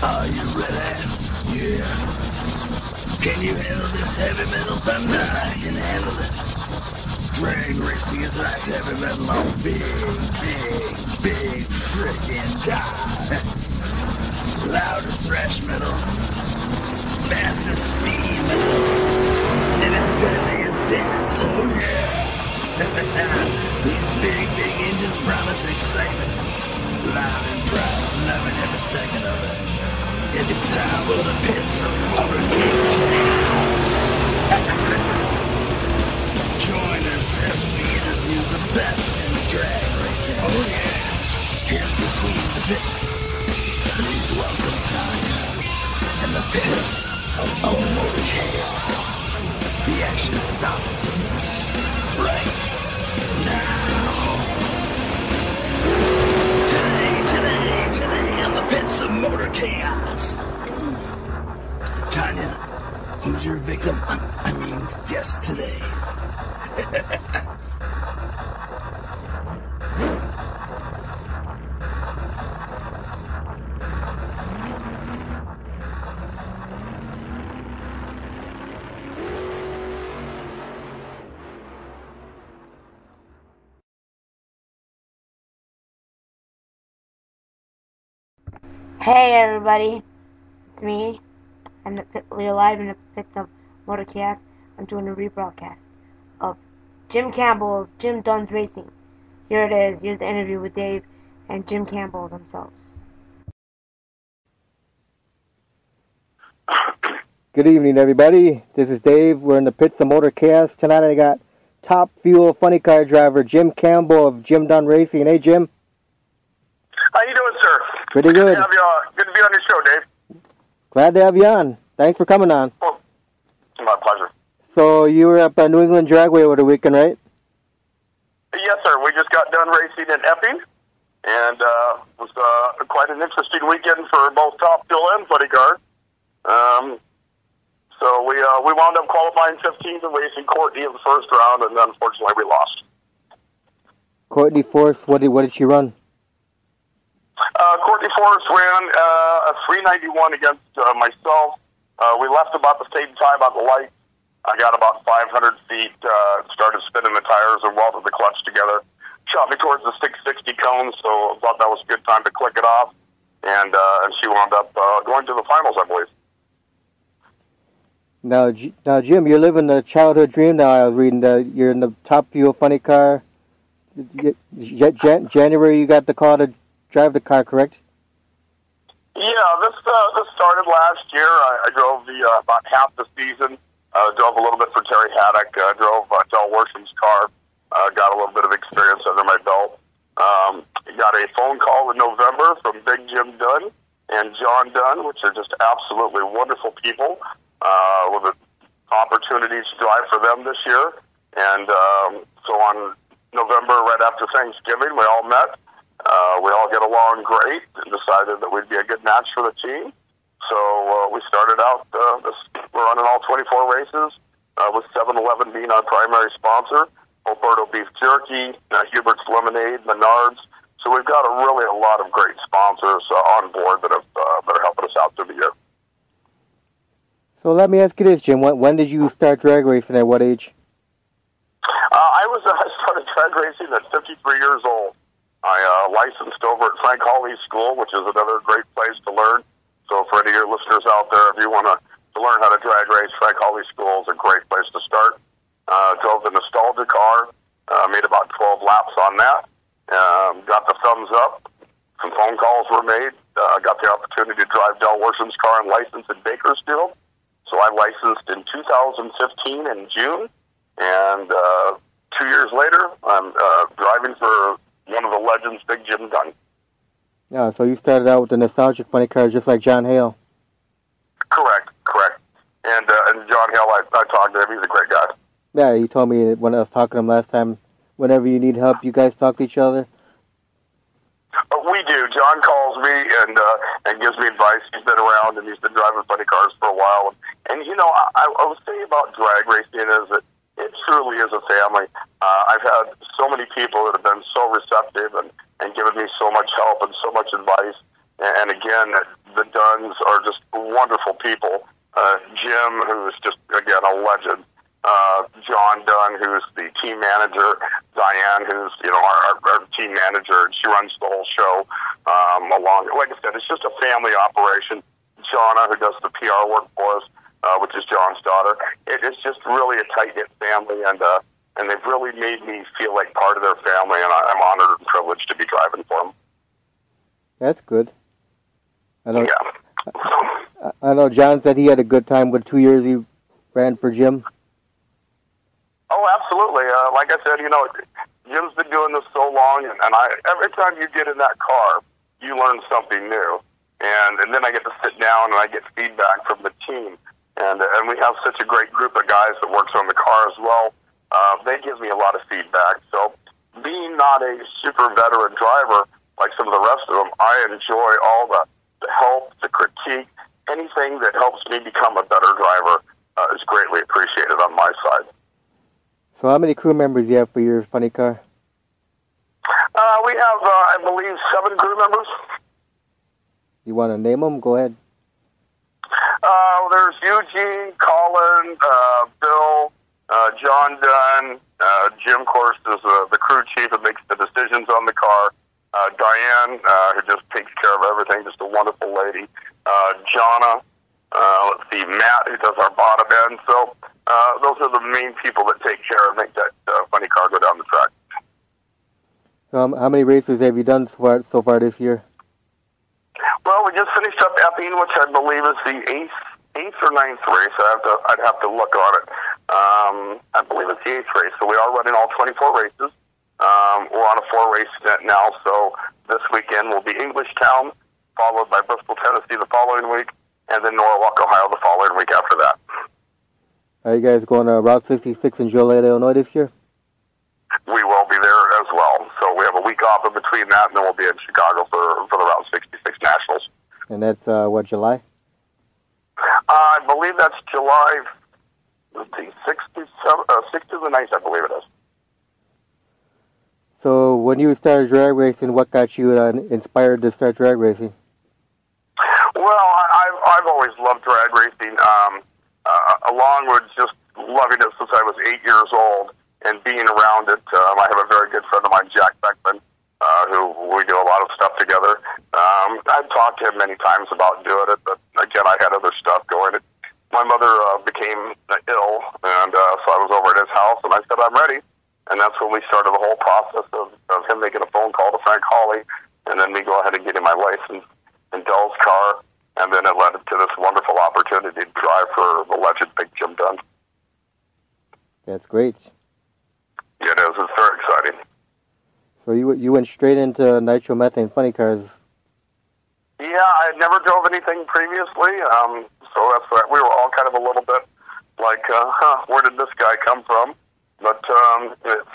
Are you ready? Yeah. Can you handle this heavy metal thunder? I can handle it. Drag racing is like heavy metal on big freaking time. Loudest thrash metal, fastest speed metal, and as deadly as death. Oh yeah. These big engines promise excitement. Loud and proud, loving every second of it. It's time for the pits of the chaos. Join us as we interview the best in drag racing. Oh yeah. Here's the queen of the pit. Please welcome Tanya and the pits of motor chaos. The action starts right now. Today on the pits of motor chaos. Tanya, who's your victim? I mean, guest today. Hey everybody, it's me. We're live in the pits of Motor Chaos. I'm doing a rebroadcast of Jim Campbell of Jim Dunn's Racing. Here it is. Here's the interview with Dave and Jim Campbell themselves. Good evening, everybody. This is Dave. We're in the pits of Motor Chaos. Tonight I got Top Fuel funny car driver Jim Campbell of Jim Dunn Racing. Hey, Jim. How you doing, sir? Pretty good. Good to be on your show, Dave. Glad to have you on. Thanks for coming on. Oh, it's my pleasure. So you were up at New England Dragway over the weekend, right? Yes, sir. We just got done racing in Epping, and it was quite an interesting weekend for both Top Fuel and Buddy Guard. So we wound up qualifying 15th and racing Courtney in the first round, and then unfortunately we lost. Courtney Force, what did she run? Courtney Forrest ran a 391 against myself. We left about the same time on the light. I got about 500 feet, started spinning the tires and welded the clutch together. Shot me towards the 660 cone, so I thought that was a good time to click it off. And she wound up going to the finals, I believe. Now, Jim, you're living the childhood dream now. I was reading that you're in the Top Fuel funny car. January, you got the call to drive the car, correct? Yeah, this started last year. I drove about half the season. Drove a little bit for Terry Haddock. Drove Del Worsham's car. Got a little bit of experience under my belt. Got a phone call in November from Big Jim Dunn and John Dunn, which are just absolutely wonderful people, with an opportunity to drive for them this year. And so on November, right after Thanksgiving, we all met. We all get along great and decided that we'd be a good match for the team. So we started out, we're running all 24 races, with 7-Eleven being our primary sponsor, Alberto Beef Jerky, Hubert's Lemonade, Menards. So we've got a lot of great sponsors on board that are helping us out through the year. So let me ask you this, Jim. When did you start drag racing? At what age? I started drag racing at 53 years old. I licensed over at Frank Hawley's school, which is another great place to learn. So for any of your listeners out there, if you want to learn how to drag race, Frank Hawley School is a great place to start. Drove the nostalgia car, made about 12 laps on that. Got the thumbs up. Some phone calls were made. Got the opportunity to drive Del Worsham's car and license in Bakersfield. So I licensed in 2015 in June. And 2 years later, I'm driving for one of the legends, Big Jim Dunn. Yeah, so you started out with the nostalgic funny cars just like John Hale. Correct. And John Hale, I talked to him. He's a great guy. Yeah, he told me when I was talking to him last time, whenever you need help, you guys talk to each other. We do. John calls me and gives me advice. He's been around and he's been driving funny cars for a while. And you know, I would say about drag racing is that it truly is a family. I've had so many people that have been so receptive and given me so much help and so much advice. And again, the Dunns are just wonderful people. Jim, who is just, again, a legend. John Dunn, who's the team manager. Diane, who's, our team manager, and she runs the whole show. Like I said, it's just a family operation. Jonna, who does the PR work for us, which is John's daughter. It's just really a tight-knit family, and they've really made me feel like part of their family, and I'm honored and privileged to be driving for them. That's good. Yeah. I know John said he had a good time with 2 years he ran for Jim. Oh, absolutely. Like I said, Jim's been doing this so long, and every time you get in that car, you learn something new. And then I get to sit down and I get feedback from the team. And we have such a great group of guys that works on the car as well. They give me a lot of feedback. So being not a super veteran driver like some of the rest of them, I enjoy all the help, the critique, anything that helps me become a better driver is greatly appreciated on my side. So how many crew members do you have for your funny car? We have, I believe, 7 crew members. You want to name them? Go ahead. There's Eugene, Colin, Bill, John Dunn. Jim, of course, is the crew chief that makes the decisions on the car. Diane, who just takes care of everything, just a wonderful lady. Jonna, let's see, Matt, who does our bottom end. So those are the main people that take care and make that funny car go down the track. How many races have you done so far this year? Well, we just finished up Epping, which I believe is the eighth or ninth race. I'd have to look on it. I believe it's the 8th race. So we are running all 24 races. We're on a 4-race stint now. So this weekend will be Englishtown, followed by Bristol, Tennessee the following week, and then Norwalk, Ohio the following week after that. Are you guys going to Route 66 in Joliet, Illinois this year? We will be there as well. So we have a week off in between that, and then we'll be in Chicago for the Route 66 Nationals. And that's, July? I believe that's July, let's see, 6th to the 9th, I believe it is. So when you started drag racing, what got you inspired to start drag racing? Well, I've always loved drag racing, along with just loving it since I was 8 years old and being around it. I have a very good friend of mine, Jack Beckman, who we do a lot of stuff together. I've talked to him many times about doing it, but again, I had other stuff going. My mother became ill, and so I was over at his house, and I said, I'm ready. And that's when we started the whole process of him making a phone call to Frank Hawley, and then me go ahead and getting my license in Dell's car, and then it led to this wonderful opportunity to drive for the legend Big Jim Dunn. That's great. Yeah, it is. It's very exciting. So you went straight into nitromethane funny cars. Yeah, I had never drove anything previously, so that's right. We were all kind of a little bit like, where did this guy come from? But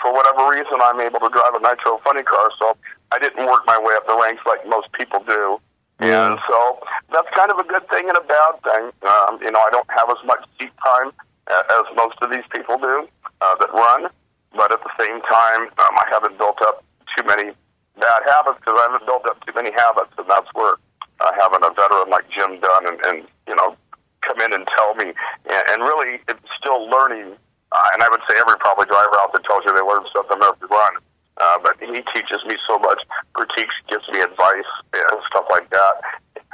for whatever reason, I'm able to drive a nitro funny car, so I didn't work my way up the ranks like most people do. And so that's kind of a good thing and a bad thing. I don't have as much seat time as most of these people do that run, but at the same time, I haven't built up too many bad habits because I haven't built up too many habits, and that's where having a veteran like Jim Dunn and come in and tell me, and really it's still learning. And I would say every probably driver out there tells you they learn something every run. But he teaches me so much, critiques, gives me advice, and stuff like that.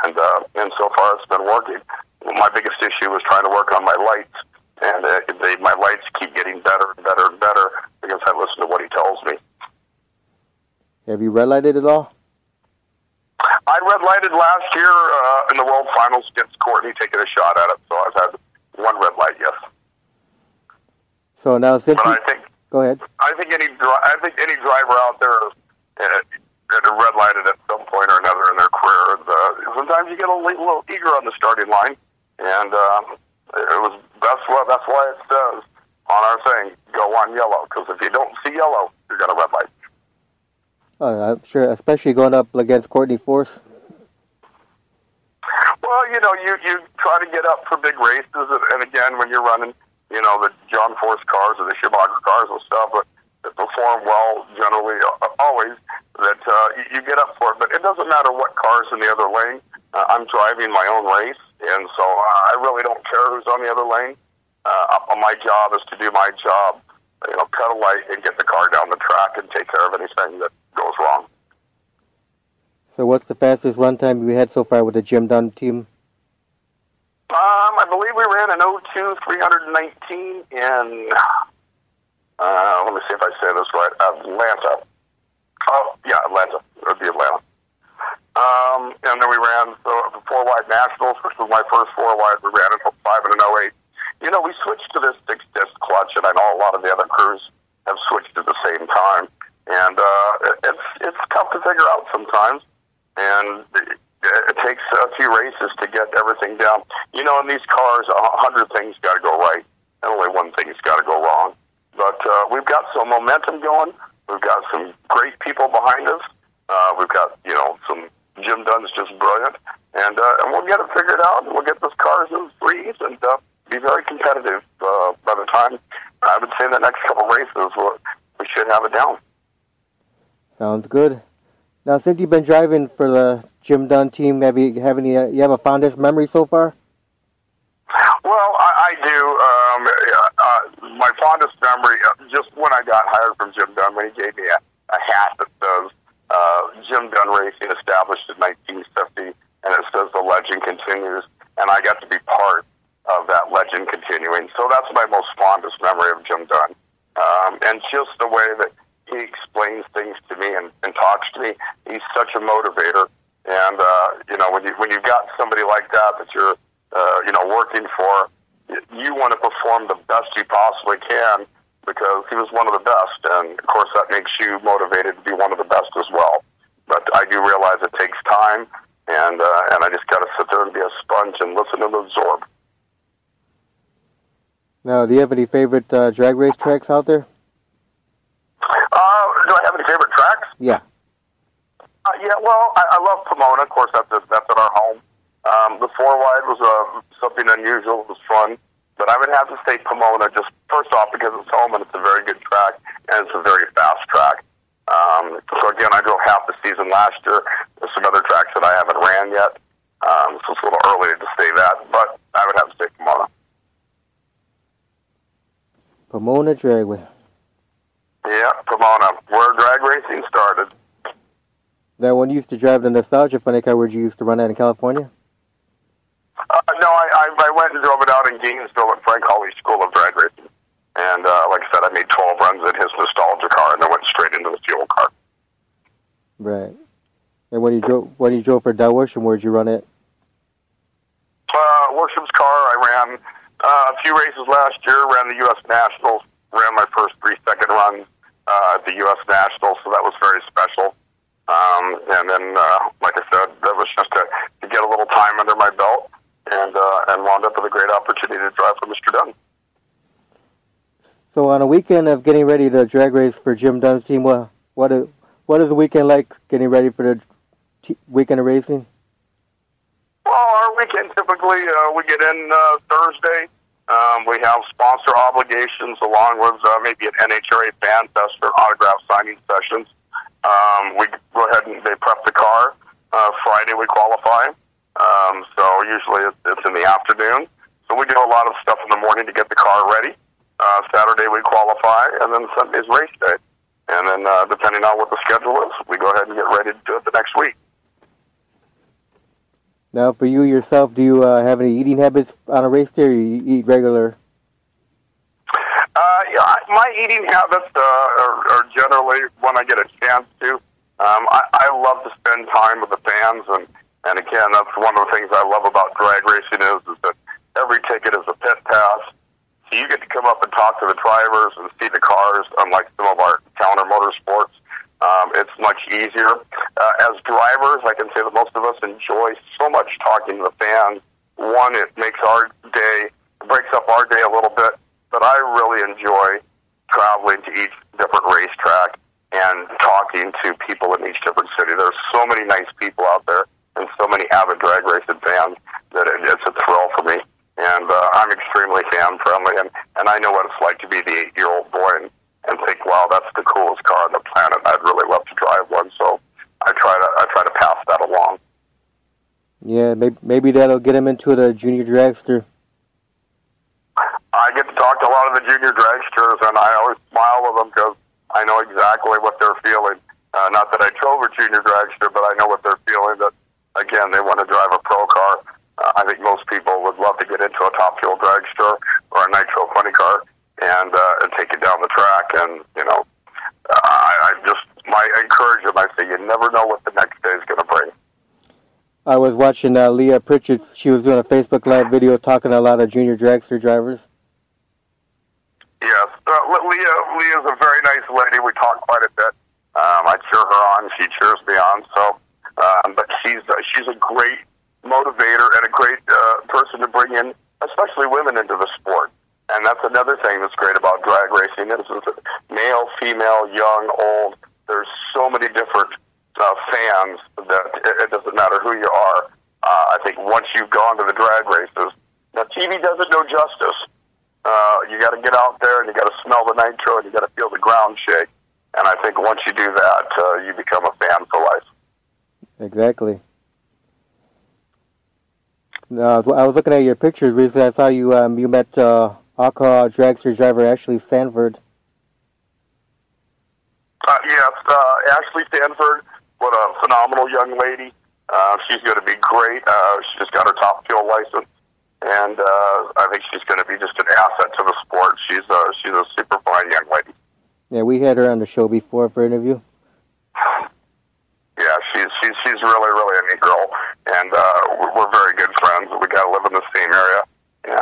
And so far it's been working. My biggest issue was trying to work on my lights. And my lights keep getting better and better and better because I listen to what he tells me. Have you red lighted at all? I red lighted last year in the World Finals against Courtney, taking a shot at it. So I've had one red light, yes. So now, go ahead. I think any driver out there is red lighted at some point or another in their career. Sometimes you get a little eager on the starting line, and that's why it says on our thing, go on yellow. Because if you don't see yellow, you're gonna red light. I'm sure, especially going up against Courtney Force. Well, you try to get up for big races, and again, when you're running, the John Force cars or the Schumacher cars and stuff, that perform well generally, always, that you get up for it. But it doesn't matter what car's in the other lane. I'm driving my own race, and so I really don't care who's on the other lane. My job is to do my job, cut a light and get the car down the track and take care of anything that goes wrong. So what's the fastest run time you had so far with the Jim Dunn team? I believe we ran an 02 319 in, let me see if I say this right, Atlanta. Oh, yeah, Atlanta. It would be Atlanta. And then we ran the 4-wide nationals, which was my first 4-wide. We ran it from 5 and an 08. We switched to this 6-disc clutch, and I know a lot of the other crews have switched at the same time. And it's tough to figure out sometimes. And it takes a few races to get everything down. In these cars, 100 things got to go right, and only one thing's got to go wrong. But we've got some momentum going. We've got some great people behind us. We've got, some Jim Dunn's just brilliant. And we'll get it figured out, and we'll get those cars in threes and be very competitive by the time, I would say, the next couple races, we should have it down. Sounds good. Now, since you've been driving for the Jim Dunn team, you have a fondest memory so far? Well, I do. My fondest memory, just when I got hired from Jim Dunn, when he gave me a hat that says Jim Dunn Racing, established in 1950, and it says the legend continues, and I got to be part of that legend continuing. So that's my most fondest memory of Jim Dunn. And just the way that he explains things to me and talks to me, he's such a motivator. And, when you've got somebody like that you're, working for, you want to perform the best you possibly can because he was one of the best. And, of course, that makes you motivated to be one of the best as well. But I do realize it takes time, and I just got to sit there and be a sponge and listen and absorb. Now, do you have any favorite drag race tracks out there? Do I have any favorite tracks? Yeah. Well, I love Pomona. Of course, that's at our home. The 4-wide was something unusual. It was fun. But I would have to say Pomona, just first off because it's home and it's a very good track, and it's a very fast track. So, again, I drove half the season last year. There's some other tracks that I haven't ran yet. So it's a little early to say that, but I would have to say Pomona. Pomona Dragway. Yeah, Pomona, where drag racing started. Now, when you used to drive the Nostalgia Funny Car, where'd you used to run that in California? No, I went and drove it out in Gainesville at Frank Hawley's School of Drag Racing. And like I said, I made 12 runs in his Nostalgia car and then went straight into the fuel car. Right. And when you drove for Del Worsham, where'd you run it? Worsham's car, I ran a few races last year, ran the U.S. Nationals, ran my first 3-second runs at the U.S. Nationals, so that was very special. And then, like I said, that was just to get a little time under my belt and wound up with a great opportunity to drive for Mr. Dunn. So on a weekend of getting ready to drag race for Jim Dunn's team, what is the weekend like getting ready for the weekend of racing? Well, our weekend typically, we get in Thursday. We have sponsor obligations along with maybe an NHRA fan fest for autograph signing sessions. We go ahead and they prep the car. Friday we qualify. So usually it's in the afternoon. So we do a lot of stuff in the morning to get the car ready. Saturday we qualify, and then Sunday's race day. And then depending on what the schedule is, we go ahead and get ready to do it the next week. Now, for you yourself, do you have any eating habits on a race day, or you eat regular? My eating habits are generally when I get a chance to. I love to spend time with the fans, and again, that's one of the things I love about drag racing is that every ticket is a pit pass. So you get to come up and talk to the drivers and see the cars, unlike some of our counter motorsports. It's much easier. As drivers, I can say that most of us enjoy so much talking to the fans. One, it makes our day, breaks up our day a little bit, but I really enjoy traveling to each different racetrack and talking to people in each different city. There's so many nice people out there and so many avid drag racing fans that it's a thrill for me. And I'm extremely fan-friendly, and I know what it's like to be the 8-year-old boy and think, wow, that's the coolest car on the planet. I'd really love to drive one, so I try to pass that along. Yeah, maybe that'll get him into the junior dragster. I get to talk to a lot of the junior dragsters, and I always smile with them because I know exactly what they're feeling. Not that I drove a junior dragster, but I know what they're feeling, that, again, they want to drive a pro car. I think most people would love to get into a top fuel dragster or a nitro funny car and take it down the track. And, you know, I encourage them. I say, you never know what the next day is going to bring. I was watching Leah Pritchett. She was doing a Facebook Live video talking to a lot of junior dragster drivers. Yes, Leah's a very nice lady. We talk quite a bit. I cheer her on. She cheers me on. So, but she's a great motivator and a great person to bring in, especially women, into the sport. And that's another thing that's great about drag racing is male, female, young, old. There's so many different fans that it doesn't matter who you are. I think once you've gone to the drag races, now TV doesn't do justice. You got to get out there and you got to smell the nitro and you got to feel the ground shake. And I think once you do that, you become a fan for life. Exactly. I was looking at your pictures recently. I saw you you met alcohol dragster driver Ashley Sanford. Yes, Ashley Sanford, what a phenomenal young lady. She's going to be great. She just got her top fuel license, and I think she's going to be just an asset to the sport. She's a super fine young lady. Yeah, we had her on the show before for an interview. Yeah, she's really a neat girl, and we're very good friends. We got to live in the same area,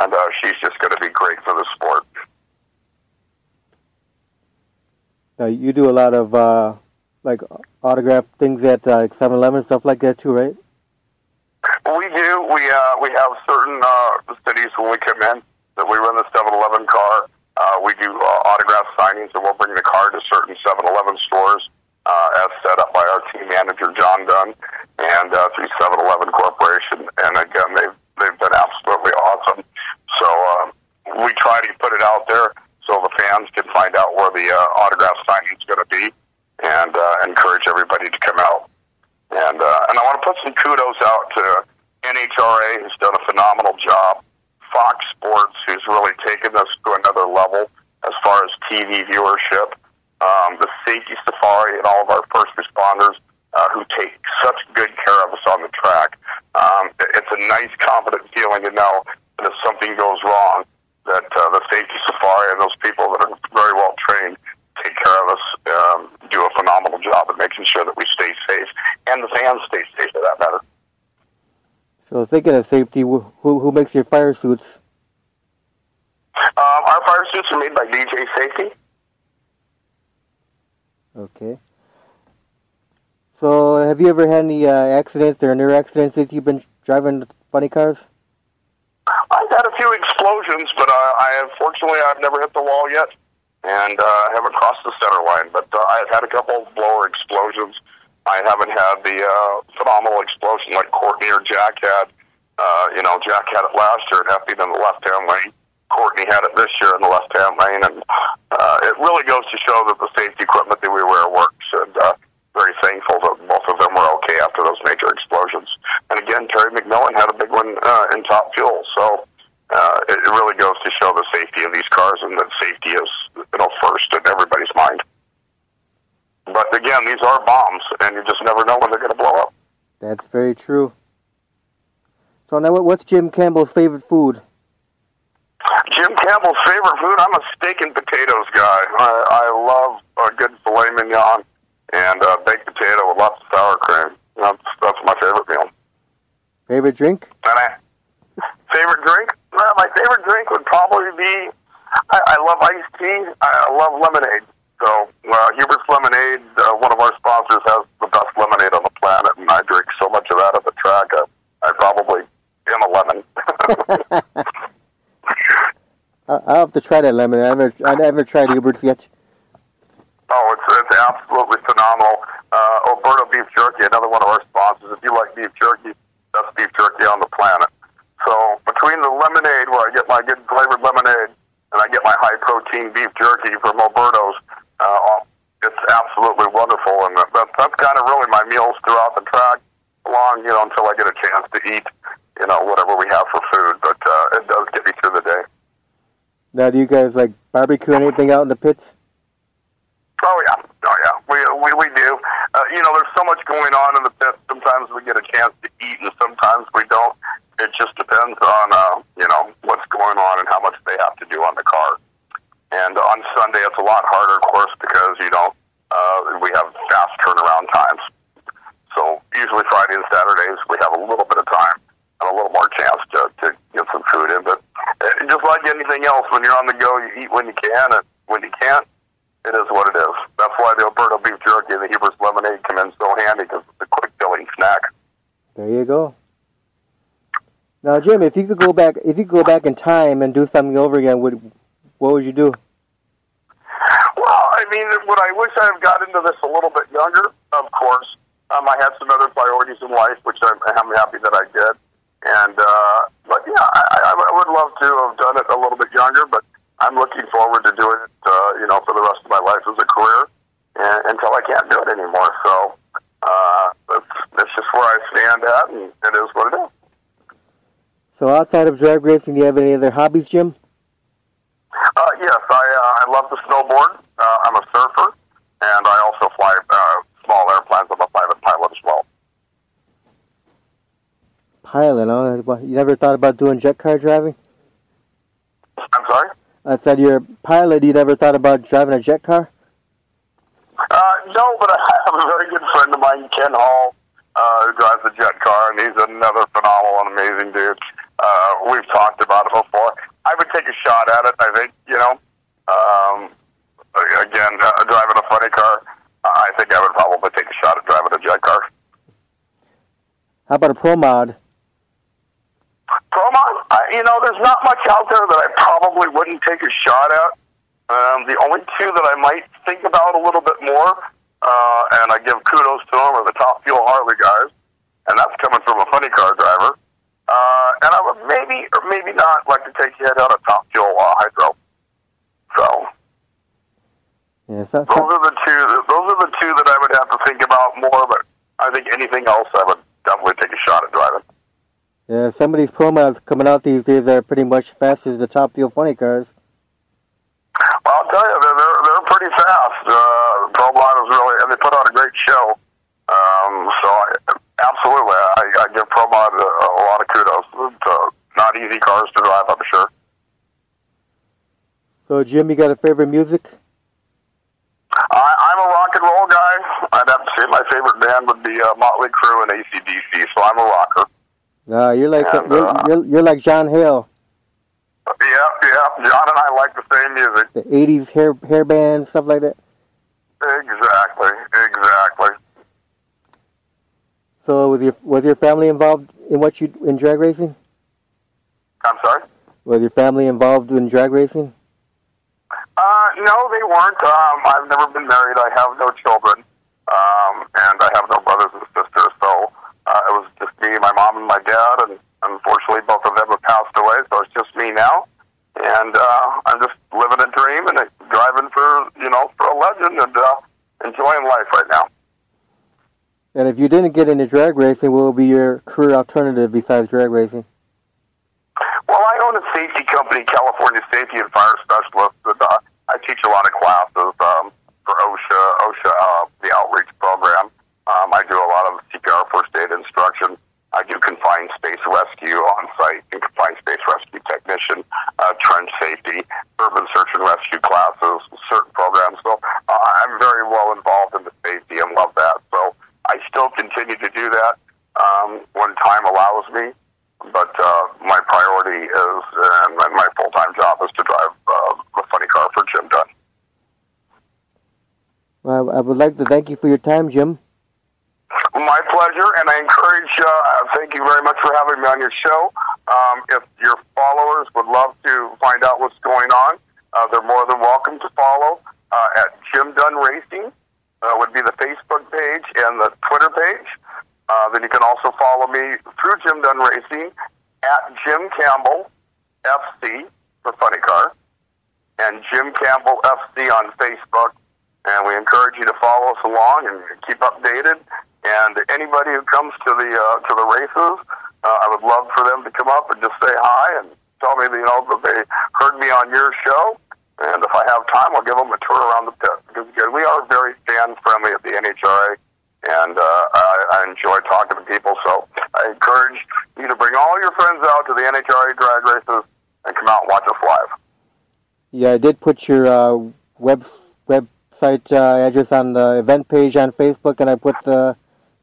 and she's just going to be great for the sport. You do a lot of like autograph things at 7-Eleven, stuff like that too, right? We do. We have certain cities when we come in that we run the 7-Eleven car. We do autograph signings, and we'll bring the car to certain 7-Eleven stores as set up by our team manager, John Dunn, and through 7-Eleven Corporation. And again, they've been absolutely awesome. So we try to put it out there so the fans can find out where the autograph signing is going to be, and encourage everybody to come out. And I want to put some kudos out to NHRA, who's done a phenomenal job. Fox Sports, who's really taken this to another level as far as TV viewership. The Safety Safari and all of our first responders who take such good care of us on the track. It's a nice, confident feeling to know that if something goes wrong, that the Safety Safari and those people that are very well trained take care of us, do a phenomenal job at making sure that we stay safe, and the fans stay safe for that matter. So thinking of safety, who makes your fire suits? Our fire suits are made by DJ Safety. Okay. So have you ever had any accidents or near accidents since you've been driving funny cars? I've had a few explosions, but unfortunately I've never hit the wall yet, and haven't crossed the center line. But I've had a couple of blower explosions. I haven't had the phenomenal explosion like Courtney or Jack had. Jack had it last year and happened in the left-hand lane. Courtney had it this year in the left-hand lane, and it really goes to show that the safety equipment that we wear works, and very thankful that both of them were okay after those major explosions. And again, Terry McMillan had a big one in Top Fuel, so it really goes to show the safety of these cars, and that safety is first in everybody's mind. But again, these are bombs, and you just never know when they're going to blow up. That's very true. So now, what's Jim Campbell's favorite food? Jim Campbell's favorite food? I'm a steak and potatoes guy. I love a good filet mignon and baked potato with lots of sour cream. That's my favorite meal. Favorite drink? Favorite drink? Well, my favorite drink would probably be, I love iced tea. I love lemonade. So Hubert's Lemonade, one of our sponsors, has the best lemonade on the planet, and I drink so much of that at the track, I probably am a lemon. I'll have to try that lemonade. I never tried Hubert's yet. Oh, it's absolutely phenomenal. Alberto Beef Jerky, another one of our sponsors. If you like beef jerky, best beef jerky on the planet. So between the lemonade, where I get my good flavored lemonade, and I get my high-protein beef jerky from Alberto's, it's absolutely wonderful. And that's kind of really my meals throughout the track, along long, until I get a chance to eat, whatever we have for food. But it does get me through the day. Now, do you guys like barbecue anything out in the pits? Oh yeah, we do. There's so much going on in the pit. Sometimes we get a chance to eat, and sometimes we don't. It just depends on what's going on and how much they have to do on the car. And on Sunday, it's a lot harder, of course, because we have fast turnaround times. So usually Friday and Saturdays we have a little bit of time and a little more chance to get some food in. But just like anything else, when you're on the go, you eat when you can, and when you can't, it is what it is. That's why the Alberta beef jerky and the Heber's lemonade come in so handy, because it's a quick filling snack. There you go. Now, Jim, if you could go back in time and do something over again, what would you do? Well, what I wish I had got into this a little bit younger, of course. I had some other priorities in life, which I'm happy that I did. And but yeah, I would love to have done it a little bit younger, but I'm looking forward to doing it, for the rest of my life as a career, until I can't do it anymore. So that's just where I stand at, and it is what it is. So outside of drag racing, do you have any other hobbies, Jim? Yes, I love to snowboard. I'm a surfer, and I also fly small airplanes. I'm a private pilot as well. Pilot, huh? You never thought about doing jet car driving? I'm sorry? I said you're a pilot. You never thought about driving a jet car? No, but I have a very good friend of mine, Ken Hall, who drives a jet car, and he's another phenomenal and amazing dude. We've talked about it before. I would take a shot at it, I think, again, driving a funny car, I think I would probably take a shot at driving a jet car. How about a pro mod? Pro mod? There's not much out there that I probably wouldn't take a shot at. The only two that I might think about a little bit more, and I give kudos to them, are the Top Fuel Harley guys, and that's coming from a funny car driver. And I would maybe or maybe not like to take your head out of Top Fuel Hydro. So yeah, those are the two. Those are the two that I would have to think about more. But I think anything else, I would definitely take a shot at driving. Yeah, some of these pro mods coming out these days are pretty much fast as the Top Fuel funny cars. Well, I'll tell you, they're pretty fast. Pro mod is really, and they put on a great show. Absolutely, I give Pro mod a lot of kudos. It's not easy cars to drive, I'm sure. So, Jim, you got a favorite music? I'm a rock and roll guy. I'd have to say my favorite band would be Motley Crue and AC/DC, so I'm a rocker. You're like you're like John Hale. Yeah. John and I like the same music. The 80s hair band, stuff like that? Exactly. So was your family involved in drag racing? I'm sorry? Was your family involved in drag racing? No, they weren't. I've never been married. I have no children. And I have no brothers and sisters. So it was just me, my mom, and my dad. And unfortunately, both of them have passed away. So it's just me now. And I'm just living a dream and driving for a legend and enjoying life right now. And if you didn't get into drag racing, what would be your career alternative besides drag racing? Well, I own a safety company, California Safety and Fire Specialist, and I teach a lot of classes for OSHA, the outreach program. I do a lot of CPR first aid instruction. I do confined space rescue on-site and confined space rescue technician, trench safety, urban search and rescue classes, certain programs. So I'm very well involved in the safety and love that. So I still continue to do that when time allows me. But my priority is, and my full-time job is to drive the funny car for Jim Dunn. Well, I would like to thank you for your time, Jim. My pleasure, and I encourage, thank you very much for having me on your show. If your followers would love to find out what's going on, they're more than welcome to follow at Jim Dunn Racing, would be the Facebook page and the Twitter page. Then you can also follow me through Jim Dunn Racing at Jim Campbell FC for Funny Car, and Jim Campbell FC on Facebook. And we encourage you to follow us along and keep updated. And And anybody who comes to the races, I would love for them to come up and just say hi and tell me that they heard me on your show. And if I have time, I'll give them a tour around the pit. Because again, we are very fan-friendly at the NHRA, and I enjoy talking to people. So I encourage you to bring all your friends out to the NHRA drag races and come out and watch us live. Yeah, I did put your website address on the event page on Facebook, and I put the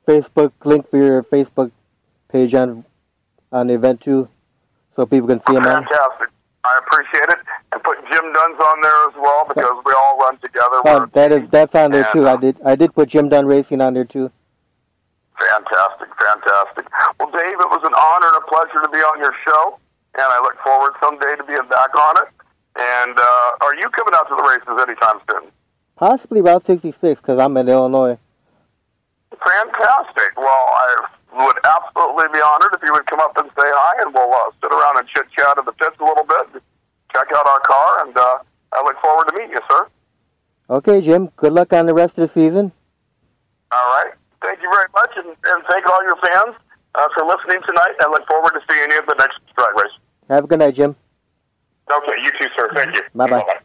Facebook link for your Facebook page on the event too, so people can see them. Fantastic. I appreciate it. And put Jim Dunn's on there as well, because we all run together. Oh, that's on there too. I did put Jim Dunn Racing on there too. Fantastic. Well, Dave, it was an honor and a pleasure to be on your show, and I look forward someday to being back on it. And are you coming out to the races anytime soon? Possibly Route 66, because I'm in Illinois. Fantastic. Well, I would absolutely be honored if you would come up and say hi, and we'll sit around and chit-chat at the pits a little bit, check out our car, and I look forward to meeting you, sir. Okay, Jim. Good luck on the rest of the season. All right. Thank you very much, and thank all your fans for listening tonight. I look forward to seeing you at the next drag race. Have a good night, Jim. Okay, you too, sir. Thank you. Bye-bye. Bye-bye.